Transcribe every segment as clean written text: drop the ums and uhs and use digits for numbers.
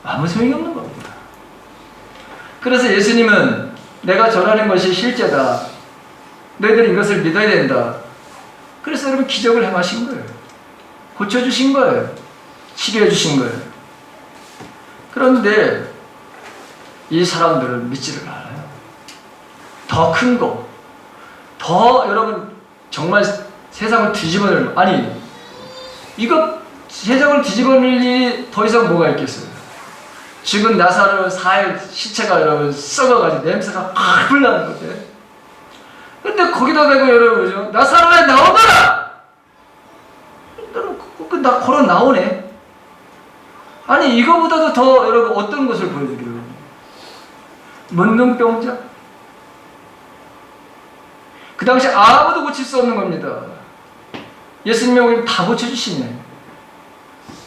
아무 소용이 없는 겁니다. 그래서 예수님은 내가 전하는 것이 실제다, 너희들은 이것을 믿어야 된다. 그래서 여러분 기적을 행하신 거예요. 고쳐주신 거예요. 치료해 주신 거예요. 그런데 이 사람들은 믿지를 않아요. 더 큰 거, 더 여러분 정말 세상을 뒤집어낼, 아니 이거 세상을 뒤집어낼 일이 더 이상 뭐가 있겠어요. 죽은 나사로 4일 시체가 여러분 썩어가지고 냄새가 팍 나는 건데, 근데 거기다 대고 여러분 그죠? 나사로야 나오거라! 나 걸어 나오네. 아니 이거보다도 더 여러분 어떤 것을 보여드려요? 문둥병자? 그 당시 아무도 고칠 수 없는 겁니다. 예수님이 오늘 다 고쳐주시네.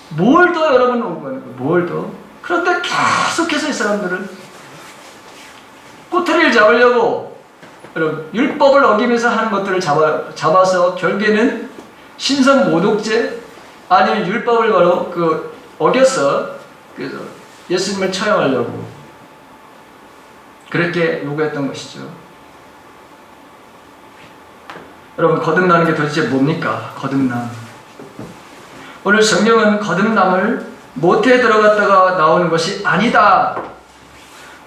뭘 더 여러분 오고하는 거예요? 뭘 더? 그런데 계속해서 이 사람들은 꼬투리를 잡으려고 여러분 율법을 어기면서 하는 것들을 잡아서 결국에는 신성 모독죄 아니면 율법을 바로 어겼어. 그래서 예수님을 처형하려고 그렇게 요구했던 것이죠. 여러분 거듭나는 게 도대체 뭡니까? 거듭남. 오늘 성경은 거듭남을 모태에 들어갔다가 나오는 것이 아니다.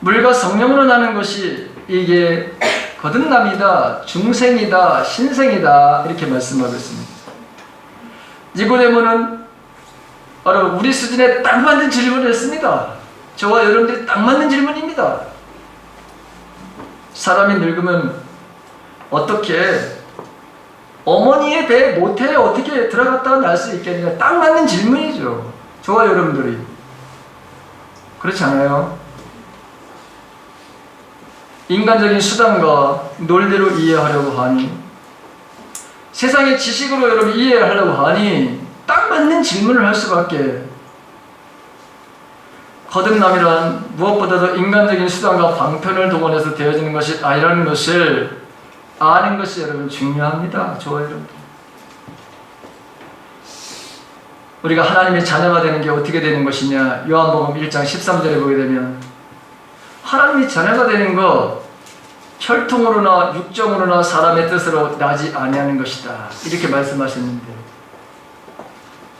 물과 성령으로 나는 것이 이게 거듭남이다, 중생이다, 신생이다 이렇게 말씀하고 있습니다. 니고데모는 바로 우리 수준에 딱 맞는 질문을 했습니다. 저와 여러분들이 딱 맞는 질문입니다. 사람이 늙으면 어떻게 어머니의 배 모태에 어떻게 들어갔다가 날 수 있겠느냐, 딱 맞는 질문이죠. 저와 여러분들이 그렇지 않아요? 인간적인 수단과 논리로 이해하려고 하니, 세상의 지식으로 여러분 이해하려고 하니 딱 맞는 질문을 할 수밖에. 거듭남이란 무엇보다도 인간적인 수단과 방편을 동원해서 되어지는 것이 아니라는 것을 아는 것이 여러분 중요합니다. 저와 여러분. 우리가 하나님의 자녀가 되는 게 어떻게 되는 것이냐, 요한복음 1장 13절에 보게 되면 하나님의 자녀가 되는 것 혈통으로나 육정으로나 사람의 뜻으로 나지 아니하는 것이다 이렇게 말씀하셨는데,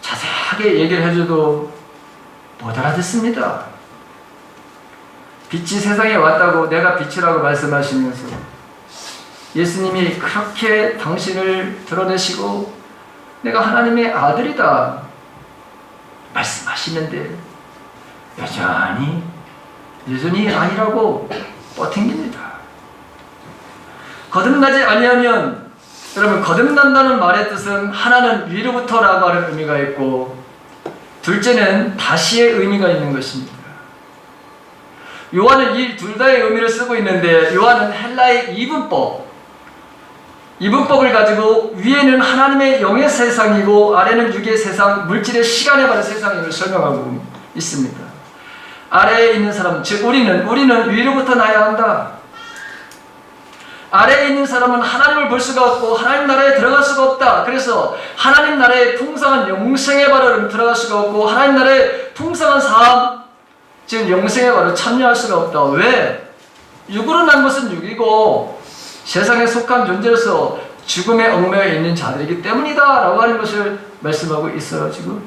자세하게 얘기를 해줘도 못 알아듣습니다. 빛이 세상에 왔다고 내가 빛이라고 말씀하시면서 예수님이 그렇게 당신을 드러내시고 내가 하나님의 아들이다 말씀하시는데 여전히 아니라고 뻗팅깁니다. 거듭나지 아니하면, 여러분 거듭난다는 말의 뜻은 하나는 위로부터라고 하는 의미가 있고, 둘째는 다시의 의미가 있는 것입니다. 요한은 이 둘 다의 의미를 쓰고 있는데, 요한은 헬라의 이분법을 가지고 위에는 하나님의 영의 세상이고 아래는 육의 세상, 물질의 시간에 관한 세상임을 설명하고 있습니다. 아래에 있는 사람, 즉 우리는 위로부터 나야 한다. 아래에 있는 사람은 하나님을 볼 수가 없고 하나님 나라에 들어갈 수가 없다. 그래서 하나님 나라의 풍성한 영생의 바로 들어갈 수가 없고 하나님 나라의 풍성한 삶, 즉 영생의 바로 참여할 수가 없다. 왜? 육으로 난 것은 육이고 세상에 속한 존재로서 죽음에 얽매여 있는 자들이기 때문이다 라고 하는 것을 말씀하고 있어요 지금.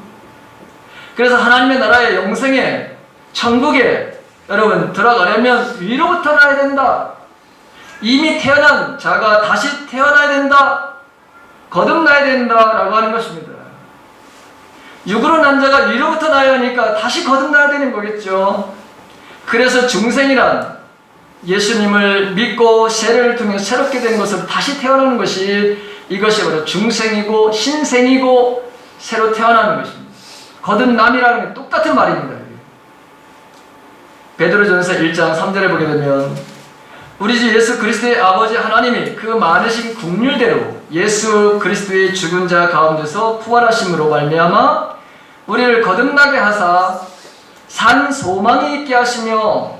그래서 하나님의 나라의 영생에, 천국에 여러분 들어가려면 위로부터 나야 된다. 이미 태어난 자가 다시 태어나야 된다, 거듭나야 된다라고 하는 것입니다. 육으로 난 자가 위로부터 나야 하니까 다시 거듭나야 되는 거겠죠. 그래서 중생이란 예수님을 믿고 세례를 통해 새롭게 된 것으로 다시 태어나는 것이, 이것이 바로 중생이고 신생이고 새로 태어나는 것입니다. 거듭남이라는 게 똑같은 말입니다. 베드로전서 1장 3절에 보게 되면 우리 주 예수 그리스도의 아버지 하나님이 그 많으신 긍휼대로 예수 그리스도의 죽은 자 가운데서 부활하심으로 말미암아 우리를 거듭나게 하사 산 소망이 있게 하시며,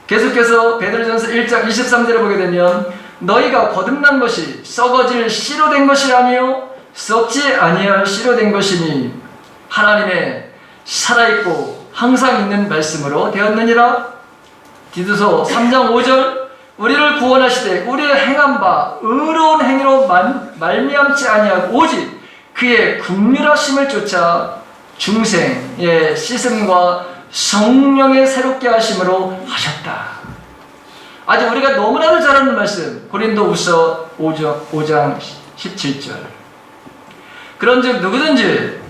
계속해서 베드로전서 1장 23절에 보게 되면 너희가 거듭난 것이 썩어질 씨로 된 것이 아니요 썩지 아니할 씨로 된 것이니 하나님의 살아있고 항상 있는 말씀으로 되었느니라. 디도서 3장 5절 우리를 구원하시되 우리의 행한 바 의로운 행위로 말미암지 아니하고 오직 그의 긍휼하심을 쫓아 중생의 씻음과 성령의 새롭게 하심으로 하셨다. 아직 우리가 너무나도 잘 아는 말씀 고린도후서 5장 17절 그런즉 누구든지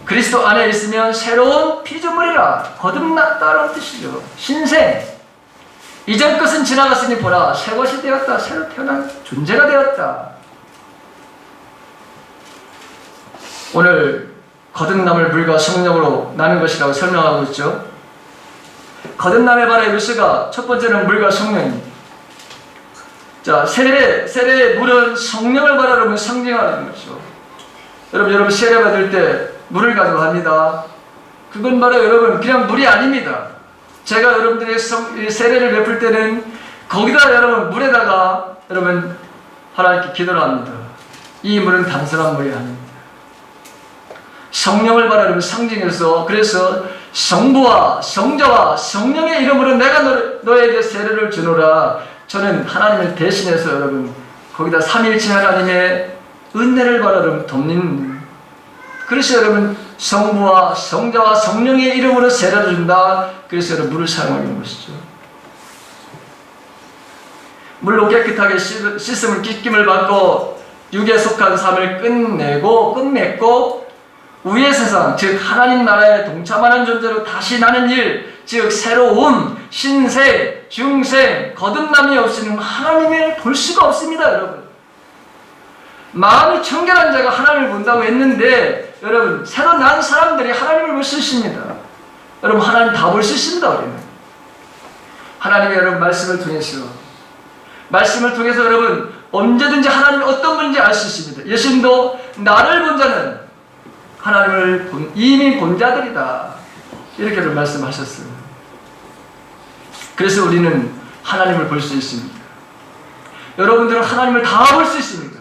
그리스도 안에 있으면 새로운 피조물이라 거듭났다는 뜻이죠. 신생 이전 것은 지나갔으니 보라 새 것이 되었다. 새로 태어난 존재가 되었다. 오늘 거듭남을 물과 성령으로 나눈 것이라고 설명하고 있죠. 거듭남의 바라의 물수가 첫 번째는 물과 성령입니다. 자, 세례의 물은 성령을 바라는 상징하는 거죠. 여러분 세례 받을 때 물을 가지고 합니다. 그건 바로 여러분 그냥 물이 아닙니다. 제가 여러분들의 세례를 베풀 때는 거기다 여러분 물에다가 여러분 하나님께 기도를 합니다. 이 물은 단순한 물이 아닙니다. 성령을 바라는 상징에서 그래서 성부와 성자와 성령의 이름으로 내가 너에게 세례를 주노라. 저는 하나님을 대신해서 여러분 거기다 삼위일체 하나님의 은혜를 바라는 돕는 그래서 여러분 성부와 성자와 성령의 이름으로 세례를 준다. 그래서 여러분 물을 사용하는 것이죠. 물로 깨끗하게 씻음을 끼낌을 받고 육에 속한 삶을 끝맺고 위의 세상 즉 하나님 나라에 동참하는 존재로 다시 나는 일 즉 새로움, 신생, 중생, 거듭남이 없이는 하나님을 볼 수가 없습니다. 여러분 마음이 청결한 자가 하나님을 본다고 했는데 여러분 새로 난 사람들이 하나님을 볼 수 있습니다. 여러분 하나님 다 볼 수 있습니다. 우리는 하나님의 여러분 말씀을 통해서 여러분 언제든지 하나님이 어떤 분인지 알 수 있습니다. 예수님도 나를 본 자는 하나님을 이미 본 자들이다. 이렇게 말씀하셨어요. 그래서 우리는 하나님을 볼 수 있습니다. 여러분들은 하나님을 다 볼 수 있습니다.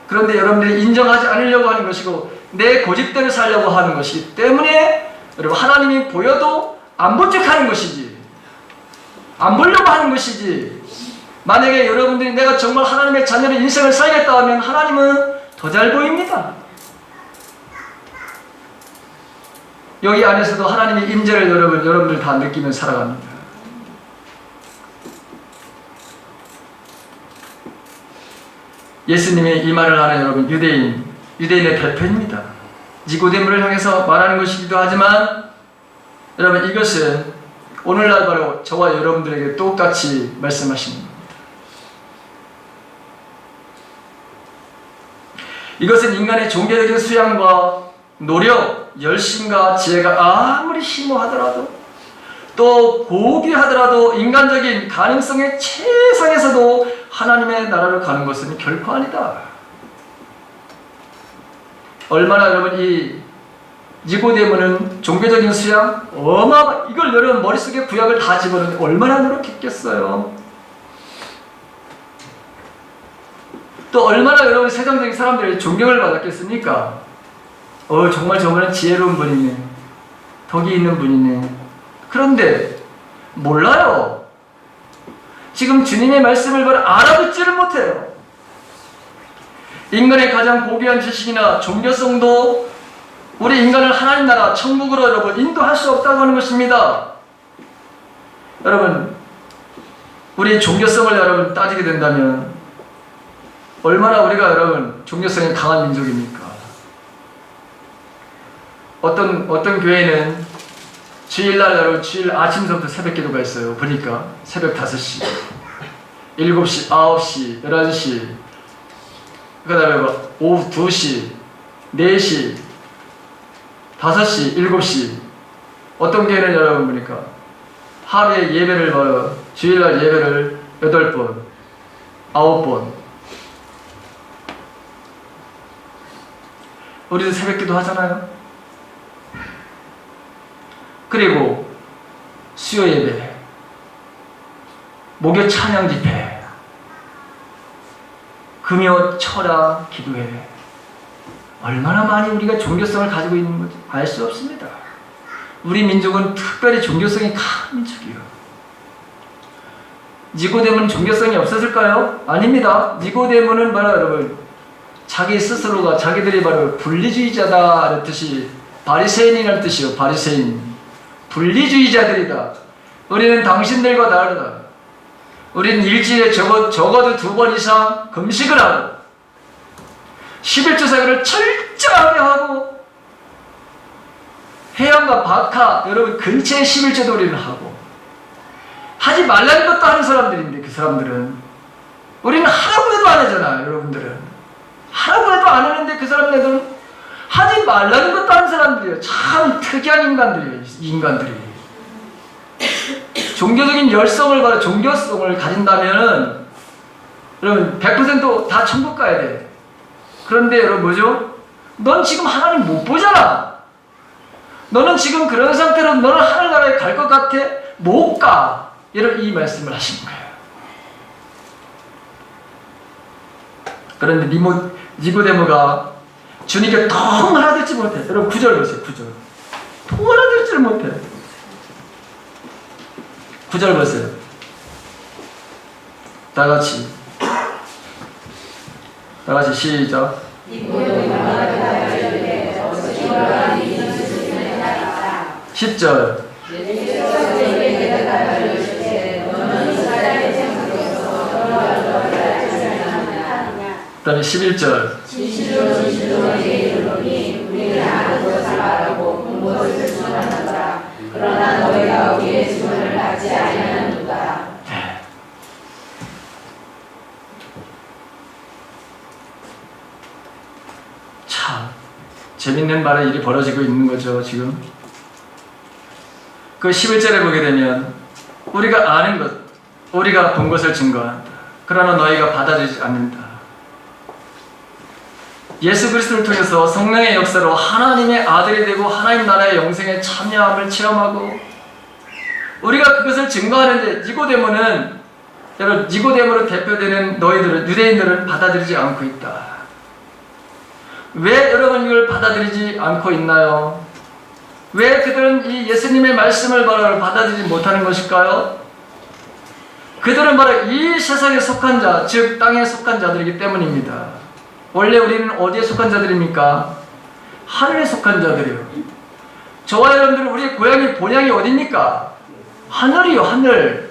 그런데 여러분들이 인정하지 않으려고 하는 것이고 내 고집대로 살려고 하는 것이기 때문에 여러분 하나님이 보여도 안 본 척하는 것이지 안 보려고 하는 것이지 만약에 여러분들이 내가 정말 하나님의 자녀의 인생을 살겠다 하면 하나님은 더 잘 보입니다. 여기 안에서도 하나님의 임재를 여러분들 다 느끼며 살아갑니다. 예수님의 이 말을 하는 여러분 유대인의 대표입니다. 니고데모를 향해서 말하는 것이기도 하지만 여러분 이것은 오늘날 바로 저와 여러분들에게 똑같이 말씀하시는 겁니다. 이것은 인간의 종교적인 수양과 노력, 열심과 지혜가 아무리 심오하더라도 또 고귀하더라도 인간적인 가능성의 최상에서도 하나님의 나라로 가는 것은 결코 아니다. 얼마나 여러분 이 니고데모는 종교적인 수양 이걸 여러분 머릿속에 구약을 다 집어넣는데 얼마나 노력했겠어요. 또 얼마나 여러분 세상적인 사람들의 존경을 받았겠습니까? 정말 저분은 지혜로운 분이네. 덕이 있는 분이네. 그런데 몰라요. 지금 주님의 말씀을 알아듣지를 못해요. 인간의 가장 고귀한 지식이나 종교성도 우리 인간을 하나님 나라 천국으로 여러분 인도할 수 없다고 하는 것입니다. 여러분 우리 종교성을 여러분 따지게 된다면 얼마나 우리가 여러분 종교성이 강한 민족입니까? 어떤 교회는 주일날 여러분 주일 아침서부터 새벽 기도가 있어요. 보니까 새벽 5시, 7시, 9시, 11시 그 다음에 오후 2시, 4시, 5시, 7시 어떤 교회는 여러분 보니까 하루에 예배를 주일날 예배를 8번, 9번 우리도 새벽 기도 하잖아요. 그리고 수요 예배, 목요 찬양 집회, 금요 철야 기도회 얼마나 많이 우리가 종교성을 가지고 있는 건지 알 수 없습니다. 우리 민족은 특별히 종교성이 강한 민족이에요. 니고데모는 종교성이 없었을까요? 아닙니다. 니고데모는 바로 여러분 자기 스스로가 자기들이 바로 분리주의자다 라는 뜻이 바리새인이라는 뜻이요. 바리새인. 분리주의자들이다. 우리는 당신들과 다르다. 우리는 일주일에 적어도 2번 이상 금식을 하고 11조 사기를 철저하게 하고 해양과 박하 여러분 근처에 11조도 우리는 하고 하지 말라는 것도 하는 사람들인데 그 사람들은 우리는 하라고 해도 안 하잖아요. 여러분들은 하라고 해도 안 하는데 그 사람들은 하지 말라는 것도 하는 사람들이에요. 참 특이한 인간들이에요. 인간들이 종교적인 열성을 가지고 종교성을 가진다면은 여러분 100% 다 천국 가야 돼. 그런데 여러분 뭐죠? 넌 지금 하나님 못 보잖아. 너는 지금 그런 상태로 너는 하늘나라에 갈 것 같아? 못 가. 여러분 이 말씀을 하신 거예요. 그런데 니고데모가 주님께 통 알아듣지 못해. 여러분 9절 보세요. 9절. 통 알아듣지를 못해. 9절 보세요. 다 같이 시작. 10절. 그 다음에 11절. 그러나 너희가 우리의 증언을 받지 아니하는도다. 참 재밌는 말에 일이 벌어지고 있는 거죠. 지금 그 11절에 보게 되면 우리가 아는 것, 우리가 본 것을 증거한다. 그러나 너희가 받아들이지 않는다. 예수 그리스도를 통해서 성령의 역사로 하나님의 아들이 되고 하나님 나라의 영생에 참여함을 체험하고 우리가 그것을 증거하는데 니고데모는 여러분 니고데모로 대표되는 너희들은 유대인들은 받아들이지 않고 있다. 왜 여러분 이걸 받아들이지 않고 있나요? 왜 그들은 이 예수님의 말씀을 바로 받아들이지 못하는 것일까요? 그들은 바로 이 세상에 속한 자, 즉 땅에 속한 자들이기 때문입니다. 원래 우리는 어디에 속한 자들입니까? 하늘에 속한 자들이요. 저와 여러분들은 우리의 고향이 본향이 어디입니까? 하늘이요. 하늘.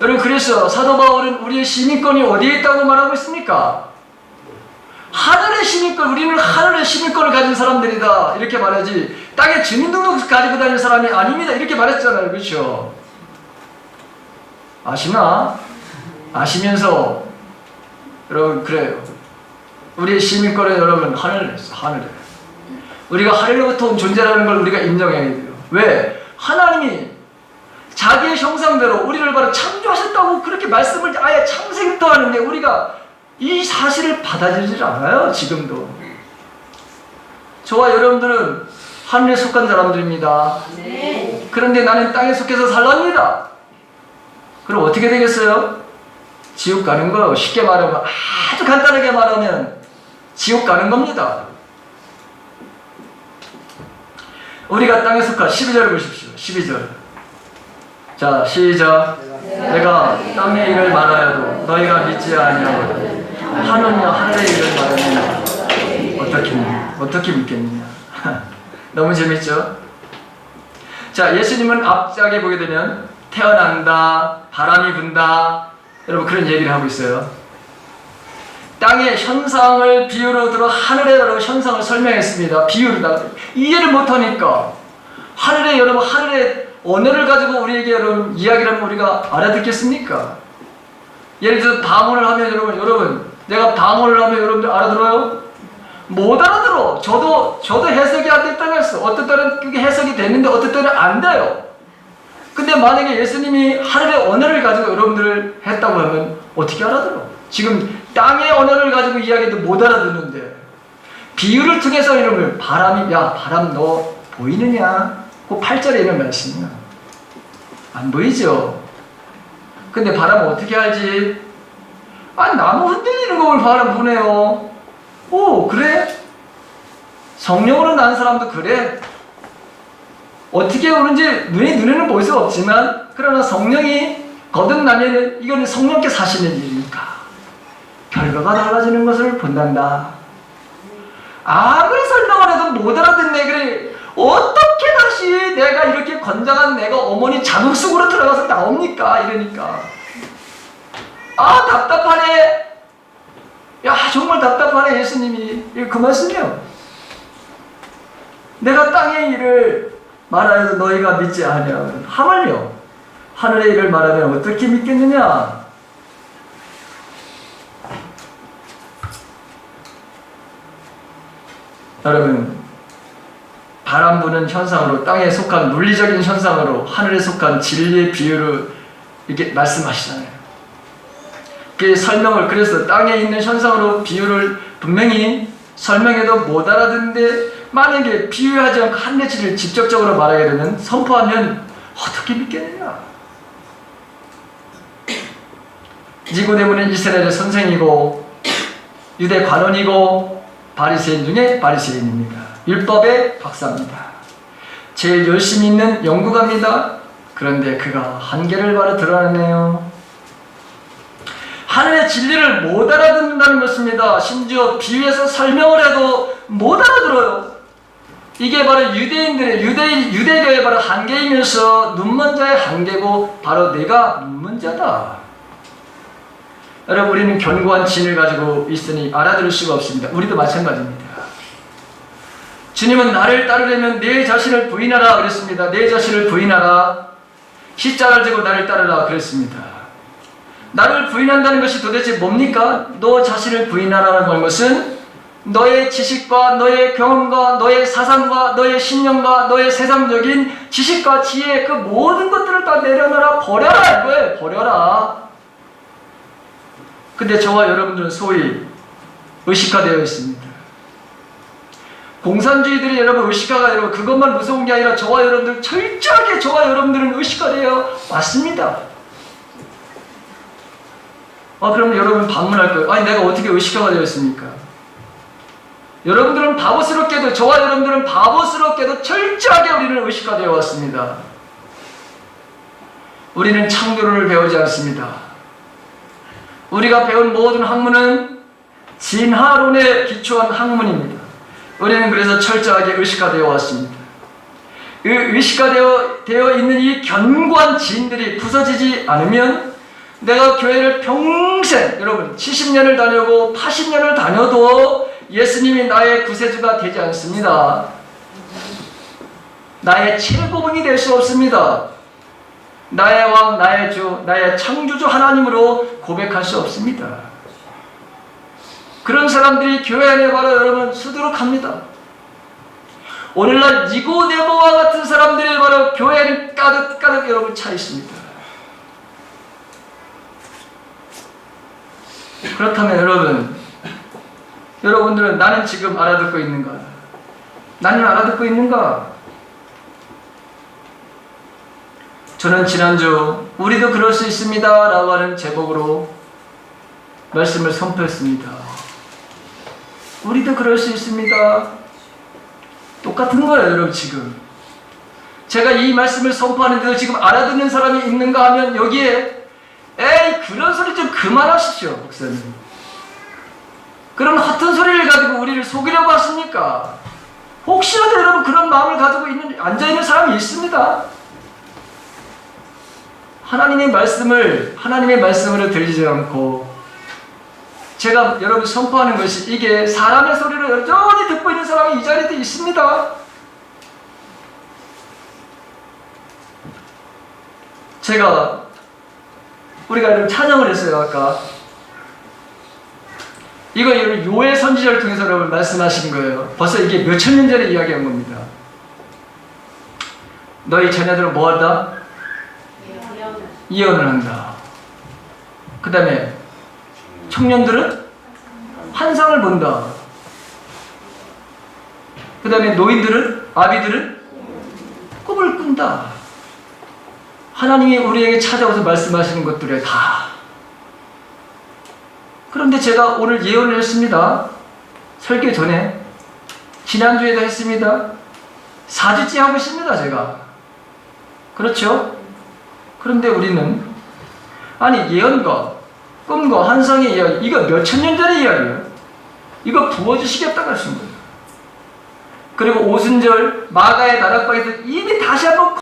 여러분 그래서 사도 바울은 우리의 시민권이 어디에 있다고 말하고 있습니까? 하늘의 시민권. 우리는 하늘의 시민권을 가진 사람들이다 이렇게 말하지 땅에 주민등록 가지고 다니는 사람이 아닙니다 이렇게 말했잖아요. 그렇죠? 아시나? 아시면서 여러분 그래요. 우리의 시민권은 여러분 하늘에 있어. 하늘에. 우리가 하늘로부터 온 존재라는 걸 우리가 인정해야 돼요. 왜? 하나님이 자기의 형상대로 우리를 바로 창조하셨다고 그렇게 말씀을 아예 창세기부터 하는데 우리가 이 사실을 받아들이지 않아요. 지금도. 저와 여러분들은 하늘에 속한 사람들입니다. 네. 그런데 나는 땅에 속해서 살랍니다. 그럼 어떻게 되겠어요? 지옥 가는 거예요. 쉽게 말하면 아주 간단하게 말하면 지옥 가는 겁니다. 우리가 땅에 속한 12절을 보십시오. 12절. 자 시작. 내가 땅의 일을 말하여도 너희가 믿지 아니하거든 하느냐 하늘의 일을 말하느냐 어떻게 믿겠느냐. 너무 재밌죠? 자 예수님은 앞장에 보게 되면 태어난다, 바람이 분다 여러분 그런 얘기를 하고 있어요. 땅의 현상을 비유로 들어 하늘의 여러 현상을 설명했습니다. 비유로다가 이해를 못하니까 하늘의 여러분 하늘의 언어를 가지고 우리에게 여러분 이야기를 하면 우리가 알아듣겠습니까? 예를 들어서 방언을 하면 여러분 내가 방언을 하면 여러분들 알아들어요? 못 알아들어. 저도 해석이 안 됐다고 했어. 어떤 때는 그게 해석이 됐는데 어떤 때는 안 돼요. 근데 만약에 예수님이 하늘의 언어를 가지고 여러분들을 했다고 하면 어떻게 알아들어? 지금 땅의 언어를 가지고 이야기해도 못 알아듣는데 비유를 통해서 여러분 바람이 야 바람 너 보이느냐? 그 8절에 있는 말씀이야. 안 보이죠? 근데 바람은 어떻게 알지? 아 나무 흔들리는 걸 바람 보네요. 오 그래? 성령으로 난 사람도 그래? 어떻게 오는지 눈에는 볼 수가 없지만 그러나 성령이 거듭나면 이거는 성령께서 하시는 일이니까 결과가 달라지는 것을 본단다. 아무리 설명을 해도 못 알아듣네. 그래 어떻게 다시 내가 이렇게 건장한 내가 어머니 자궁 속으로 들어가서 나옵니까? 이러니까 아 답답하네. 야 정말 답답하네. 예수님이 그 말씀이요. 내가 땅의 일을 말하여도 너희가 믿지 아니하면 하물며 하늘의 일을 말하면 어떻게 믿겠느냐. 여러분 바람 부는 현상으로 땅에 속한 물리적인 현상으로 하늘에 속한 진리의 비유를 이렇게 말씀하시잖아요. 그 설명을 그래서 땅에 있는 현상으로 비유를 분명히 설명해도 못 알아듣는데 만약에 비유하지 않고 한 가지를 직접적으로 말하게 되면 선포하면 어떻게 믿겠느냐. 니고데모는 이스라엘의 선생이고 유대 관원이고 바리새인 중에 바리새인입니다. 율법의 박사입니다. 제일 열심히 있는 연구가입니다. 그런데 그가 한계를 바로 드러내네요. 하늘의 진리를 못 알아듣는다는 것입니다. 심지어 비유해서 설명을 해도 못 알아들어요. 이게 바로 유대인들의 유대교의 바로 한계이면서 눈먼자의 한계고 바로 내가 눈먼자다. 여러분 우리는 견고한 진을 가지고 있으니 알아들을 수가 없습니다. 우리도 마찬가지입니다. 주님은 나를 따르려면 내 자신을 부인하라 그랬습니다. 내 자신을 부인하라. 십자가를 지고 나를 따르라 그랬습니다. 나를 부인한다는 것이 도대체 뭡니까? 너 자신을 부인하라는 것은 너의 지식과 너의 경험과 너의 사상과 너의 신념과 너의 세상적인 지식과 지혜 그 모든 것들을 다 내려놔라. 버려라 이거예요. 버려라. 근데 저와 여러분들은 소위 의식화되어 있습니다. 공산주의들이 여러분 의식화가 여러분 그것만 무서운 게 아니라 저와 여러분들 철저하게 저와 여러분들은 의식화되어 왔습니다. 그럼 여러분 반문할 거예요. 아니 내가 어떻게 의식화가 되어 있습니까? 여러분들은 바보스럽게도 저와 여러분들은 바보스럽게도 철저하게 우리는 의식화되어 왔습니다. 우리는 창조론을 배우지 않습니다. 우리가 배운 모든 학문은 진화론에 기초한 학문입니다. 우리는 그래서 철저하게 의식화되어 왔습니다. 의식화되어 있는 이 견고한 진들이 부서지지 않으면 내가 교회를 평생 여러분 70년을 다녀고 80년을 다녀도 예수님이 나의 구세주가 되지 않습니다. 나의 최고봉이 될 수 없습니다. 나의 왕, 나의 주, 나의 창조주 하나님으로 고백할 수 없습니다. 그런 사람들이 교회 안에 바로 여러분 수두룩합니다. 오늘날 니고데모와 같은 사람들이 바로 교회 안에 가득 여러분 차 있습니다. 그렇다면 여러분들은 나는 지금 알아듣고 있는가? 나는 알아듣고 있는가? 저는 지난주 우리도 그럴 수 있습니다 라고 하는 제목으로 말씀을 선포했습니다. 우리도 그럴 수 있습니다. 똑같은 거예요 여러분. 지금 제가 이 말씀을 선포하는데도 지금 알아듣는 사람이 있는가 하면 여기에 에이 그런 소리 좀 그만하십시오 목사님. 그런 헛된 소리를 가지고 우리를 속이려고 하십니까? 혹시라도 여러분 그런 마음을 가지고 앉아있는 사람이 있습니다. 하나님의 말씀으로 들리지 않고 제가 여러분 선포하는 것이 이게 사람의 소리를 여전히 듣고 있는 사람이 이 자리에 있습니다. 우리가 여러분 찬양을 했어요 아까. 이거 여러분 요엘 선지자를 통해서 여러분 말씀하신 거예요. 벌써 이게 몇천 년 전에 이야기한 겁니다. 너희 자녀들은 뭐 한다? 예언을 한다. 그 다음에 청년들은 환상을 본다. 그 다음에 노인들은 아비들은 꿈을 꾼다. 하나님이 우리에게 찾아와서 말씀하시는 것들에 다. 그런데 제가 오늘 예언을 했습니다. 설교 전에 지난주에도 했습니다. 4주째 하고 있습니다 제가. 그렇죠? 그런데 우리는 아니 예언과 꿈과 환상의 이야기 이거 몇천 년 전의 이야기예요. 이거 부어주시겠다고 하신 거예요. 그리고 오순절 마가의 다락방에서 이미 다시 한번